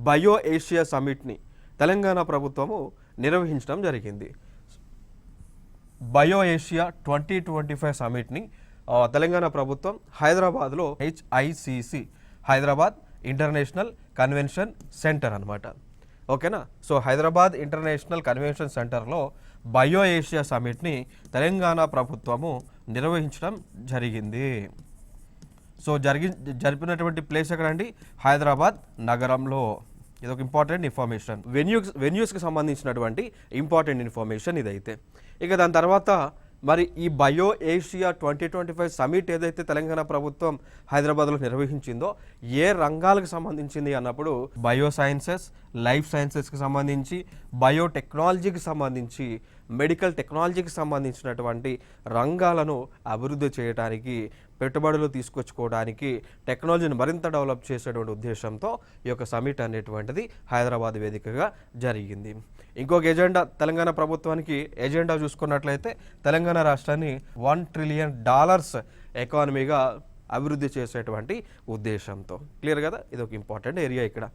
Bio Asia సమిట్ని Telangana ప్రభుత్వము నిర్వహించడం జరిగింది. బయో ఏషియా 2025 సమిట్ని తెలంగాణ ప్రభుత్వం హైదరాబాద్లో HICC Hyderabad international convention centre అనమాట. ఓకేనా. సో హైదరాబాద్ ఇంటర్నేషనల్ కన్వెన్షన్ సెంటర్లో బయో ఏషియా సమిట్ని తెలంగాణ ప్రభుత్వము నిర్వహించడం జరిగింది. సో జరిపినటువంటి ప్లేస్ ఎక్కడండి? హైదరాబాద్ నగరంలో. ఇది ఒక ఇంపార్టెంట్ ఇన్ఫర్మేషన్, వెన్యూస్కి సంబంధించినటువంటి ఇంపార్టెంట్ ఇన్ఫర్మేషన్ ఇదైతే. ఇక దాని తర్వాత మరి ఈ బయో ఏషియా 2025 సమిట్ ఏదైతే తెలంగాణ ప్రభుత్వం హైదరాబాద్లో నిర్వహించిందో ఏ రంగాలకు సంబంధించింది అన్నప్పుడు బయో సైన్సెస్, లైఫ్ సైన్సెస్కి సంబంధించి, బయోటెక్నాలజీకి సంబంధించి, మెడికల్ టెక్నాలజీకి సంబంధించినటువంటి రంగాలను అభివృద్ధి చేయడానికి, పెట్టుబడులు తీసుకొచ్చుకోవడానికి, టెక్నాలజీని మరింత డెవలప్ చేసేటువంటి ఉద్దేశంతో ఈ యొక్క సమిట్ అనేటువంటిది హైదరాబాద్ వేదికగా జరిగింది. ఇంకొక ఎజెండా తెలంగాణ ప్రభుత్వానికి ఎజెండా చూసుకున్నట్లయితే తెలంగాణ రాష్ట్రాన్ని $1 ట్రిలియన్ ఎకానమీగా అభివృద్ధి చేసేటువంటి ఉద్దేశంతో. క్లియర్ కదా? ఇది ఒక ఇంపార్టెంట్ ఏరియా ఇక్కడ.